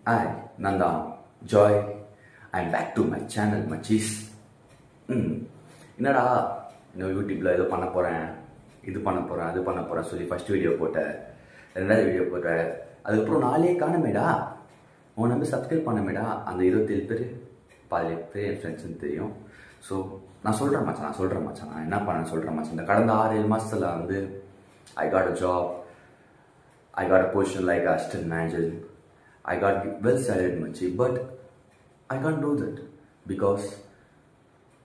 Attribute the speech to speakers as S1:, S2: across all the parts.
S1: Hi, Nanda, Joy. I'm back to my channel, Machis. என்னடா இன்னும் யூடியூப்பில் ஏதோ பண்ண போகிறேன், இது பண்ண போகிறேன், அது பண்ண போகிறேன் சொல்லி ஃபஸ்ட் வீடியோ போட்டேன், ரெண்டாவது வீடியோ போட்டேன். அதுக்கப்புறம் நாளே காணமேடா, உன் நம்பி சப்ஸ்கிரைப் பண்ணமேடா. அந்த 27 பேர் 17 பேர் என் ஃப்ரெண்ட்ஸ்ன்னு தெரியும். ஸோ நான் சொல்கிறேன் மச்சான், நான் என்ன பண்ணேன்னு சொல்கிறேன் மச்சான். இந்த கடந்த 6-7 மாதத்தில் வந்து I got a job, I got a position like assistant manager, I got well salaried machi, but I can't do that because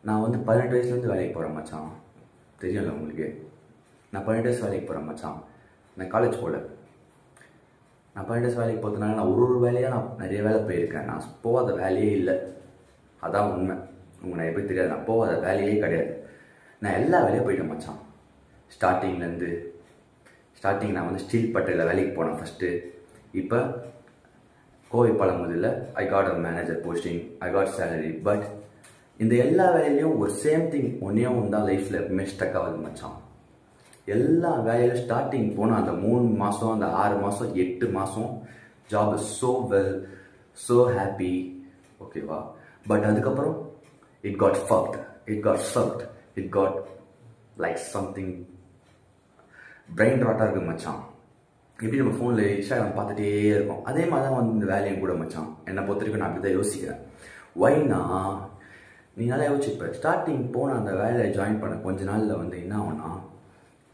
S1: நான் வந்து 18 வயசுலேருந்து வேலைக்கு போகிறேன் மச்சான். தெரியல உங்களுக்கு, நான் 18 வயசு வேலைக்கு போகிறேன் மச்சான். நான் காலேஜ் போகல. நான் 18 வயசு வேலைக்கு போகிறதுனால நான் ஒரு வேலையாக நான் நிறைய வேலை போயிருக்கேன். நான் போகாத வேலையே இல்லை, அதான் உண்மை. உங்களுக்கு நிறைய பேர் தெரியாது, நான் போகாத வேலையே கிடையாது. நான் எல்லா வேலையும் போயிட்டேன் மச்சான். ஸ்டார்டிங் நான் வந்து ஸ்டீல் பட்டையில் வேலைக்கு போனேன் ஃபஸ்ட்டு. இப்போ கோவை பழமுதில் I got a manager posting, I got salary. But இந்த எல்லா வேலையிலையும் ஒரு சேம் திங் ஒன்றே ஒன்று தான் லைஃப்பில் எப்பவுமே ஸ்டக் ஆகுது மச்சான். எல்லா வேலையிலும் ஸ்டார்டிங் போனால் அந்த 3 மாதம், அந்த 6 மாதம், 8 மாதம் job is so well, so happy, ஓகேவா. பட் அதுக்கப்புறம் it got sucked, it got like something brain ராட்டாக இருக்குது மச்சான். எப்படி நம்ம ஃபோனில் இன்ஸ்டாகிராம் பார்த்துட்டே இருக்கோம், அதே மாதிரி தான் வந்து இந்த வேலையும் கூட மச்சான். என்னை பொறுத்த வரைக்கும் நான் அப்படி தான் யோசிக்கிறேன். ஒய்னா நீ நல்லா யோசிச்சுப்ப. ஸ்டார்டிங் போன அந்த வேலையை ஜாயின் பண்ண கொஞ்ச நாளில் வந்து என்ன ஆகும்னா,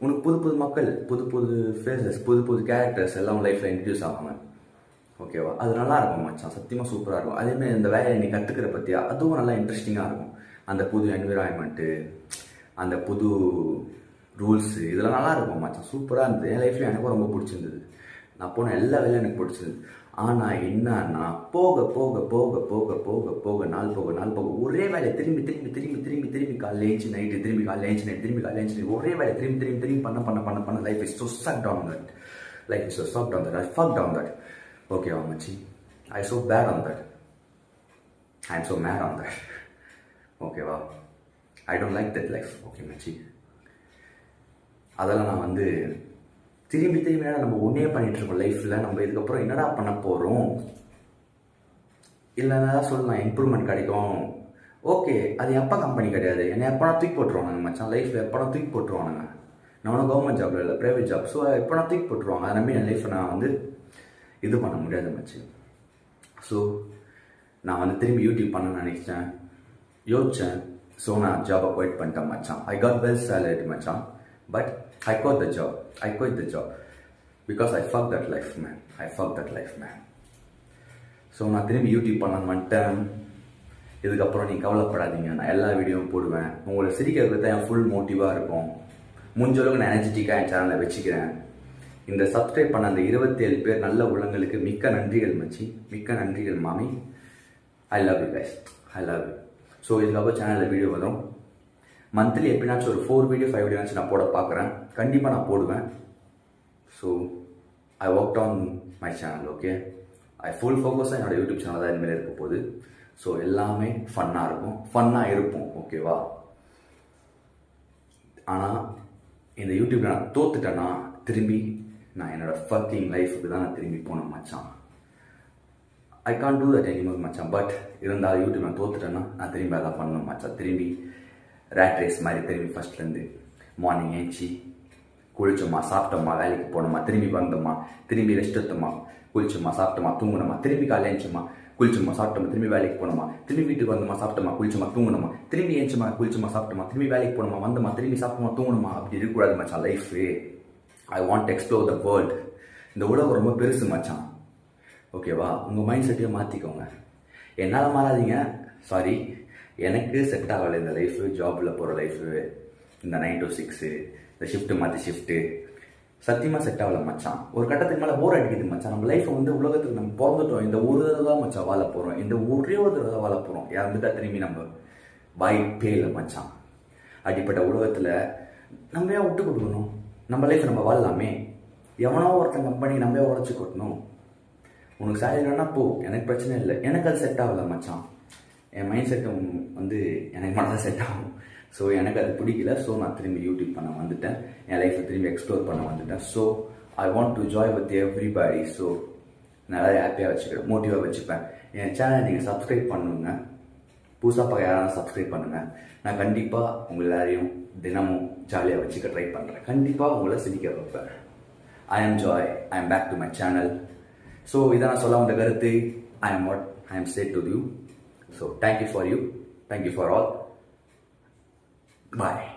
S1: உனக்கு புது மக்கள், புது ஃபேஸஸ், புது கேரக்டர்ஸ் எல்லாம் உன் லைஃப்பில் இன்ட்ரடியூஸ் ஆவாங்க, ஓகேவா. அது நல்லா இருக்கும் மச்சான், சத்தியமாக சூப்பராக இருக்கும். அதேமாதிரி இந்த வேலையை நீ கற்றுக்கிற பற்றியா அதுவும் நல்லா இன்ட்ரெஸ்டிங்காக இருக்கும். அந்த புது என்விரான்மெண்ட்டு, அந்த புது ரூல்ஸு, இதெல்லாம் நல்லா இருக்கும் மச்சான், சூப்பராக இருந்தது. என் லைஃப்லையும் எனக்கும் ரொம்ப பிடிச்சிருந்தது. நான் போன எல்லா வேலையும் எனக்கு பிடிச்சிருந்தது. ஆனால் என்னன்னா போக நாள் போக ஒரே வேலையை திரும்பி காலையில் ஏஞ்சி நைட்டு, திரும்பி காலையில் ஏஞ்சி நைட்டு, ஒரே வேலையை திரும்பி பண்ண life is so sucked on that. Life is so sucked on that. I fucked on that. ஓகேவா மச்சி, I so bad on that. I am so mad on that. ஓகேவா, I don't like that life. Okay மச்சி, அதெல்லாம் நான் வந்து திரும்பி நம்ம ஒன்றே பண்ணிகிட்ருக்கோம் லைஃப்பில். நம்ம இதுக்கப்புறம் என்னடா பண்ண போகிறோம், இல்லைன்னா சொல்லலாம் இம்ப்ரூவ்மெண்ட் கிடைக்கும். ஓகே, அது எப்போ கம்பெனி கிடையாது, என்னை எப்போனா தூக்கி போட்டுருவாங்க மச்சான். லைஃப்பில் எப்போனா தூக்கி போட்டுருவானுங்க. நான் ஒன்றும் கவர்மெண்ட் ஜாப்ல இல்லை, ப்ரைவேட் ஜாப். ஸோ எப்போனா தூக்கி போட்டுருவாங்க. அதை நம்பி என் லைஃப்பை நான் வந்து இது பண்ண முடியாது மச்சி. ஸோ நான் வந்து திரும்பி யூடியூப் பண்ண யோசித்தேன். ஸோ நான் ஜாபை குவைட் பண்ணிட்டேன் மச்சான். ஐ காட் வெல் சேலரிட் மச்சான், but I quit the job because I fucked that life man. So நான் திரும்பி யூடியூப் பண்ண வந்துட்டேன். இதுக்கப்புறம் நீ கவலைப்படாதீங்க, நான் எல்லா வீடியோவும் போடுவேன். உங்களை சிரிக்கிறது தான் என் ஃபுல் மோட்டிவாக இருக்கும். முடிஞ்ச அளவுக்கு நான் எனர்ஜெட்டிக்காக என் சேனலை வச்சுக்கிறேன். இந்த சப்ஸ்கிரைப் பண்ண அந்த 27 பேர் நல்ல உள்ளங்களுக்கு மிக்க நன்றிகள் மச்சி, மிக்க நன்றிகள் மாமி. I love you guys, I love you. So இதுக்கப்புறம் சேனலில் வீடியோ வரும். மந்த்லி எப்படினாச்சும் ஒரு 4 வீடியோ 5 வீடியோனாச்சும் நான் போட பார்க்குறேன். கண்டிப்பாக நான் போடுவேன். So I work on my channel, okay. I full ஃபோக்கஸாக என்னோடய யூடியூப் சேனல் தான் இனிமேல் இருக்க போகுது. ஸோ எல்லாமே ஃபன்னாக இருப்போம், ஓகேவா. ஆனால் இந்த யூடியூப்பில் நான் தோத்துட்டேன்னா திரும்பி நான் என்னோடய ஃபக்கிங் லைஃபுக்கு தான் நான் திரும்பி போனேன் மச்சான். I can't do that anymore மச்சான். பட் இருந்தாலும் யூடியூப் நான் தோத்துட்டேன்னா நான் திரும்பி அதான் பண்ணணும் மச்சான். திரும்பி ரேட் ரேஸ் மாதிரி திரும்பி ஃபஸ்ட்லேருந்து மார்னிங் ஏஞ்சி குளிச்சோமா, சாப்பிட்டோமா, வேலைக்கு போனோமா, திரும்பி வந்தோமா, திரும்பி ரெஸ்ட் எடுத்தோமா, குளிச்சோமா, சாப்பிட்டோமா, தூங்கணுமா, திரும்பி காலையில் ஏஞ்சிமா, குளிச்சோமா, சாப்பிட்டோமா, திரும்பி வேலைக்கு போனோமா, திரும்பி வீட்டுக்கு வந்தோமா, சாப்பிட்டோமா, குளிச்சோமா, தூங்கணுமா, திரும்பி ஏஞ்சிமா, குளிச்சோமா, சாப்பிட்டோமா, திரும்பி வேலைக்கு போனோமா, வந்தோமா, திரும்பி சாப்பிட்டோமா, தூங்கணுமா. அப்படி இருக்கக்கூடாது மச்சான் life. I want explore the world. இந்த உலகம் ரொம்ப பெருசு மச்சான், ஓகேவா. உங்கள் மைண்ட் செட்டையும் மாற்றிக்கோங்க. என்னால் மாறாதீங்க, சாரி. எனக்கு செட் ஆகலை இந்த லைஃபு, ஜாபில் போகிற லைஃபு, இந்த 9 to 6, இந்த ஷிஃப்ட்டு மாற்றி ஷிஃப்ட்டு, சத்தியமாக செட் ஆகலை மச்சான். ஒரு கட்டத்துக்கு மேலே போர் அடிக்குது மச்சான். நம்ம லைஃப்பை வந்து உலகத்துக்கு நம்ம பிறந்துட்டோம், இந்த ஒரு தடவை தான் மச்சான் வாழ போகிறோம், இந்த ஒரே ஒரு தடவை வாழ போகிறோம். இறந்துட்டா திரும்பி நம்ம வாய்ப்பே இல்லை மச்சான். அடிப்பட்ட உலகத்தில் நம்ம ஏன் விட்டு கொடுக்கணும்? நம்ம லைஃப்பை நம்ம வாழலாமே. எவனோ ஒருத்தன் கம்பெனி நம்ம உடச்சி கொட்டணும். உனக்கு சேலரி வேணா போ, எனக்கு பிரச்சனை இல்லை. எனக்கு அது செட் ஆகலை மச்சான். என் மைண்ட் செட்டும் வந்து எனக்கு மட்டும் தான் செட் ஆகும். ஸோ எனக்கு அது பிடிக்கல. ஸோ நான் திரும்பி யூடியூப் பண்ண வந்துட்டேன், என் லைஃப்பை திரும்பி எக்ஸ்ப்ளோர் பண்ண வந்துட்டேன். So I want to Joy with everybody. So நல்லா ஹாப்பியாக வச்சுக்கிறேன், மோட்டிவாக வச்சுப்பேன். என் சேனலை நீங்கள் சப்ஸ்கிரைப் பண்ணுங்க, புதுசாக பார்க்க யாராவது சப்ஸ்கிரைப் பண்ணுங்கள். நான் கண்டிப்பாக உங்கள் எல்லாரையும் தினமும் ஜாலியாக வச்சுக்க ட்ரை பண்ணுறேன். கண்டிப்பாக உங்களை சிரிக்க வைப்பேன். I am Joy. I am back to my channel. So இதை நான் சொல்ல வந்த கருத்து, I am what I am said to you. So thank you for you. Thank you for all. Bye.